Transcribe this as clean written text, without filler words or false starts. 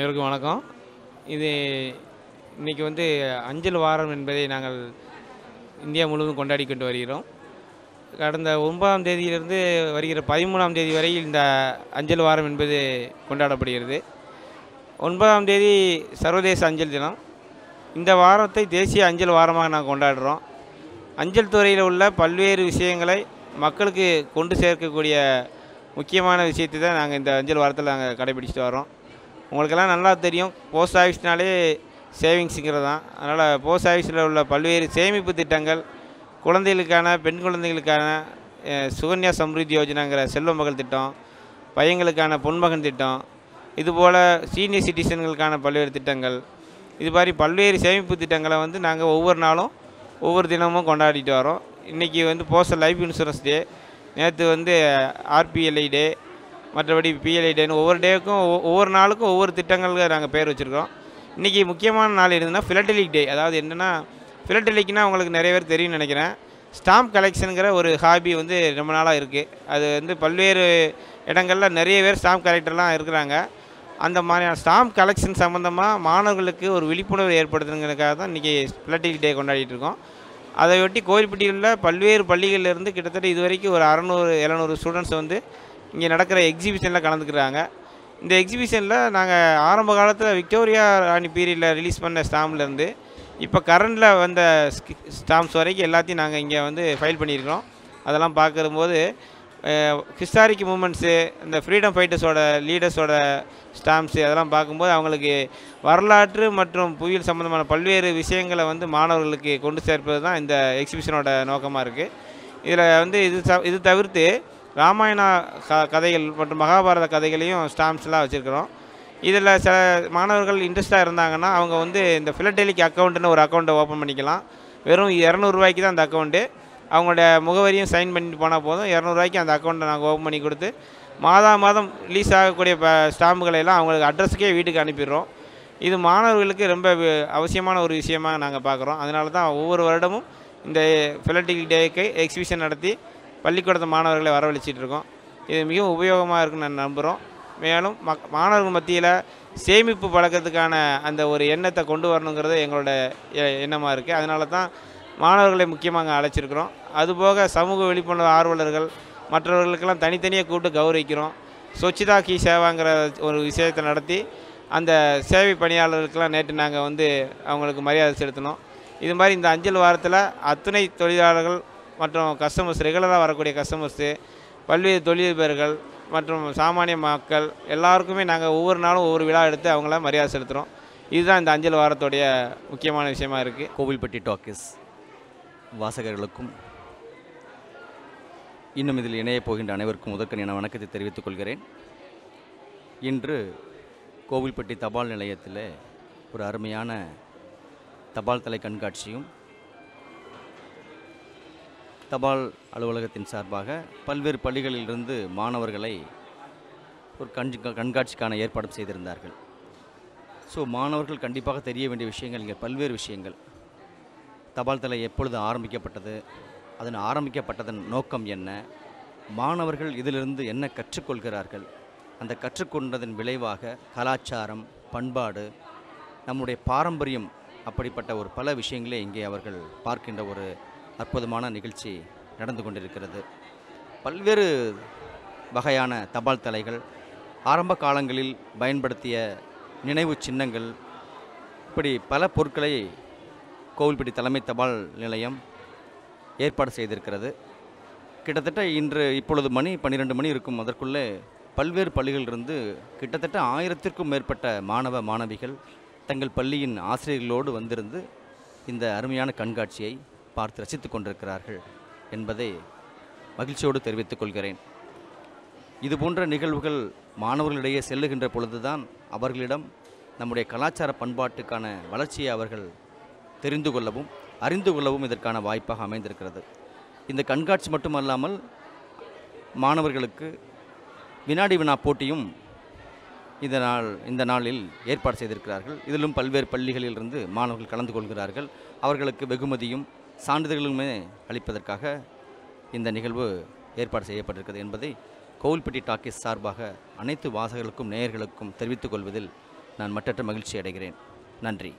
அனைவருக்கும் வணக்கம். இது இன்னைக்கு அஞ்சல் வாரம் என்பதை நாங்கள் இந்தியா முழுவதும் கொண்டாடி கொண்டு வருகிறோம். கடந்த 9ஆம் தேதியிலிருந்து வருகிற 13ஆம் தேதி வரை இந்த அஞ்சல் வாரம் என்பது கொண்டாடப்படுகிறது. 9ஆம் தேதி சர்வதேச அஞ்சல் தினம். இந்த வாரத்தை தேசிய அஞ்சல் வாரமாக நாங்கள் கொண்டாடுறோம். அஞ்சல் துறையில் உள்ள பல்வேறு விஷயங்களை மக்களுக்கு கொண்டு சேர்க்கக்கூடிய முக்கியமான விஷயத்தை தான் நாங்கள் இந்த அஞ்சல் வாரத்தில் நாங்கள் கடைபிடிச்சிட்டு வரோம். உங்களுக்கெல்லாம் நல்லா தெரியும், போஸ்ட் ஆஃபீஸ்னாலே சேவிங்ஸுங்கிறது தான். அதனால் போஸ்ட் ஆஃபீஸில் உள்ள பல்வேறு சேமிப்பு திட்டங்கள், குழந்தைகளுக்கான, பெண் குழந்தைகளுக்கான சுகன்யா சம்ருத்தி யோஜனாங்கிற செல்வ மகள் திட்டம், பையங்களுக்கான பொன்மகன் திட்டம், இதுபோல் சீனியர் சிட்டிசன்களுக்கான பல்வேறு திட்டங்கள், இது மாதிரி பல்வேறு சேமிப்பு திட்டங்களை நாங்கள் ஒவ்வொரு நாளும் ஒவ்வொரு தினமும் கொண்டாடிட்டு வரோம். இன்றைக்கி போஸ்டல் லைஃப் இன்சூரன்ஸ் டே, நேற்று ஆர்பிஎல்ஐ டே, மற்றபடி பிஎல்ஐ டேன்னு ஒவ்வொரு டேவுக்கும் ஒவ்வொரு நாளுக்கும் ஒவ்வொரு திட்டங்களுக்கு நாங்கள் பேர் வச்சுருக்கோம். இன்றைக்கி முக்கியமான நாள் என்னதுன்னா ஃபிலட்டலிக் டே. அதாவது என்னென்னா, ஃபிலட்டலிக்னால் உங்களுக்கு நிறைய பேர் தெரியும்னு நினைக்கிறேன். ஸ்டாம்ப் கலெக்ஷனுங்கிற ஒரு ஹாபி ரொம்ப நாளாக இருக்குது. அது பல்வேறு இடங்களில் நிறைய பேர் ஸ்டாம்ப் கலெக்டர்லாம் இருக்கிறாங்க. அந்த மாதிரியான ஸ்டாம்ப் கலெக்ஷன் சம்மந்தமாக மாணவர்களுக்கு ஒரு விழிப்புணர்வு ஏற்படுத்துங்கிறதுக்காக தான் இன்றைக்கி ஃபிலட்டலிக் டே கொண்டாடிட்டு இருக்கோம். அதையொட்டி கோவில்பட்டியில் பல்வேறு பள்ளிகளிலிருந்து கிட்டத்தட்ட இது வரைக்கும் ஒரு 600-700 ஸ்டூடெண்ட்ஸ் இங்கே நடக்கிற எக்ஸிபிஷனில் கலந்துக்கிறாங்க. இந்த எக்ஸிபிஷனில் நாங்கள் ஆரம்ப காலத்தில் விக்டோரியா ராணி பீரியடில் ரிலீஸ் பண்ண ஸ்டாம்ப்லேருந்து இப்போ கரண்டில் வந்த ஸ்டாம்ப்ஸ் வரைக்கும் எல்லாத்தையும் நாங்கள் இங்கே ஃபைல் பண்ணியிருக்கிறோம். அதெல்லாம் பார்க்கும்போது ஹிஸ்டாரிக் மூமெண்ட்ஸு, இந்த ஃப்ரீடம் ஃபைட்டர்ஸோட லீடர்ஸோட ஸ்டாம்ப்ஸு அதெல்லாம் பார்க்கும்போது அவங்களுக்கு வரலாற்று மற்றும் புவியியல் சம்மந்தமான பல்வேறு விஷயங்களை மாணவர்களுக்கு கொண்டு சேர்ப்பது தான் இந்த எக்ஸிபிஷனோட நோக்கமாக இருக்குது. இதில் இது தவிர்த்து ராமாயண கதைகள் மற்றும் மகாபாரத கதைகளையும் ஸ்டாம்ப்ஸ்லாம் வச்சுருக்கிறோம். இதில் சில மாணவர்கள் இன்ட்ரெஸ்ட்டாக இருந்தாங்கன்னா அவங்க இந்த ஃபிலட்டலிக் அக்கௌண்ட்டுன்னு ஒரு அக்கௌண்ட்டை ஓப்பன் பண்ணிக்கலாம். வெறும் 200 ரூபாய்க்கு தான் அந்த அக்கௌண்ட்டு. அவங்களோட முகவரியும் சைன் பண்ணிட்டு போனால் போதும். 200 ரூபாய்க்கு அந்த அக்கௌண்ட்டை நாங்கள் ஓப்பன் பண்ணி கொடுத்து மாதம் ரிலீஸ் ஆகக்கூடிய ஸ்டாம்புகளை எல்லாம் அவங்களுக்கு அட்ரஸுக்கே வீட்டுக்கு அனுப்பிடுறோம். இது மாணவர்களுக்கு ரொம்ப அவசியமான ஒரு விஷயமாக நாங்கள் பார்க்குறோம். அதனால தான் ஒவ்வொரு வருடமும் இந்த ஃபிலட்டலிக் டேக்கு எக்ஸிபிஷன் நடத்தி பள்ளிக்கூடத்து மாணவர்களை வரவழைச்சிட்டு இருக்கோம். இது மிகவும் உபயோகமாக இருக்குன்னு நான் நம்புகிறோம். மேலும் மாணவர்கள் மத்தியில் சேமிப்பு பழக்கத்துக்கான அந்த ஒரு எண்ணத்தை கொண்டு வரணுங்கிறது எங்களோட எண்ணமாக இருக்குது. அதனால தான் மாணவர்களை முக்கியமாக அழைச்சிருக்கிறோம். அதுபோக சமூக விழிப்புணர்வு ஆர்வலர்கள் மற்றவர்களுக்கெல்லாம் தனித்தனியாக கூப்பிட்டு கௌரவிக்கிறோம். ஸ்வச்தா கி சேவாங்கிற ஒரு விஷயத்தை நடத்தி அந்த சேவை பணியாளர்களுக்கெல்லாம் நேற்று நாங்கள் அவங்களுக்கு மரியாதை செலுத்தினோம். இது மாதிரி இந்த அஞ்சல் வாரத்தில் அத்துணை தொழிலாளர்கள் மற்றும் கஸ்டமர்ஸ், ரெகுலராக வரக்கூடிய கஸ்டமர்ஸு, பல்வேறு தொழிலதிபர்கள் மற்றும் சாமானிய மக்கள் எல்லாருக்குமே நாங்கள் ஒவ்வொரு நாளும் ஒவ்வொரு விழா எடுத்து அவங்கள மரியாதை செலுத்துகிறோம். இதுதான் இந்த அஞ்சல் வாரத்துடைய முக்கியமான விஷயமா இருக்குது. கோவில்பட்டி டாக்கீஸ் வாசகர்களுக்கும் இன்னும் இதில் இணையப் போகின்ற அனைவருக்கும் முதற்கண் என வணக்கத்தை தெரிவித்துக் கொள்கிறேன். இன்று கோவில்பட்டி தபால் நிலையத்தில் ஒரு அருமையான தபால் தலை கண்காட்சியும் தபால் அலுவலகத்தின் சார்பாக பல்வேறு பள்ளிகளிலிருந்து மாணவர்களை ஒரு கண்காட்சிக்கான ஏற்பாடு செய்திருந்தார்கள். ஸோ மாணவர்கள் கண்டிப்பாக தெரிய வேண்டிய விஷயங்கள் இங்கே பல்வேறு விஷயங்கள். தபால் தலை எப்பொழுது ஆரம்பிக்கப்பட்டது, அதன் ஆரம்பிக்கப்பட்டதன் நோக்கம் என்ன, மாணவர்கள் இதிலிருந்து என்ன கற்றுக்கொள்கிறார்கள், அந்த கற்றுக்கொண்டதன் விளைவாக கலாச்சாரம், பண்பாடு, நம்முடைய பாரம்பரியம், அப்படிப்பட்ட ஒரு பல விஷயங்களே இங்கே அவர்கள் பார்க்கின்ற ஒரு அற்புதமான நிகழ்ச்சி நடந்து கொண்டிருக்கிறது. பல்வேறு வகையான தபால் தலைகள், ஆரம்ப காலங்களில் பயன்படுத்திய நினைவு சின்னங்கள், இப்படி பல பொருட்களை கோவில்பட்டி தலைமை தபால் நிலையம் ஏற்பாடு செய்திருக்கிறது. கிட்டத்தட்ட இப்பொழுது மணி 12 மணி இருக்கும். அதற்குள்ளே பல்வேறு பள்ளிகளிலிருந்து கிட்டத்தட்ட 1000த்திற்கும் மேற்பட்ட மாணவ மாணவிகள் தங்கள் பள்ளியின் ஆசிரியர்களோடு வந்திருந்து இந்த அருமையான கண்காட்சியை பார்த்து ரசித்து கொண்டிருக்கிறார்கள் என்பதை மகிழ்ச்சியோடு தெரிவித்துக் கொள்கிறேன். இதுபோன்ற நிகழ்வுகள் மாணவர்களிடையே செல்லுகின்ற பொழுதுதான் அவர்களிடம் நம்முடைய கலாச்சார பண்பாட்டுக்கான வளர்ச்சியை அவர்கள் தெரிந்து கொள்ளவும் அறிந்து கொள்ளவும் இதற்கான வாய்ப்பாக அமைந்திருக்கிறது. இந்த கண்காட்சி மட்டுமல்லாமல் மாணவர்களுக்கு வினாடி வினா போட்டியும் இந்த நாளில் ஏற்பாடு செய்திருக்கிறார்கள். இதிலும் பல்வேறு பள்ளிகளிலிருந்து மாணவர்கள் கலந்து கொள்கிறார்கள். அவர்களுக்கு வெகுமதியும் சான்றிதழ்களுமே அளிப்பதற்காக இந்த நிகழ்வு ஏற்பாடு செய்யப்பட்டிருக்கிறது என்பதை கோவில்பட்டி டாக்கீஸ் சார்பாக அனைத்து வாசகர்களுக்கும் நேயர்களுக்கும் தெரிவித்துக் கொள்வதில் நான் மட்டற்ற மகிழ்ச்சி அடைகிறேன். நன்றி.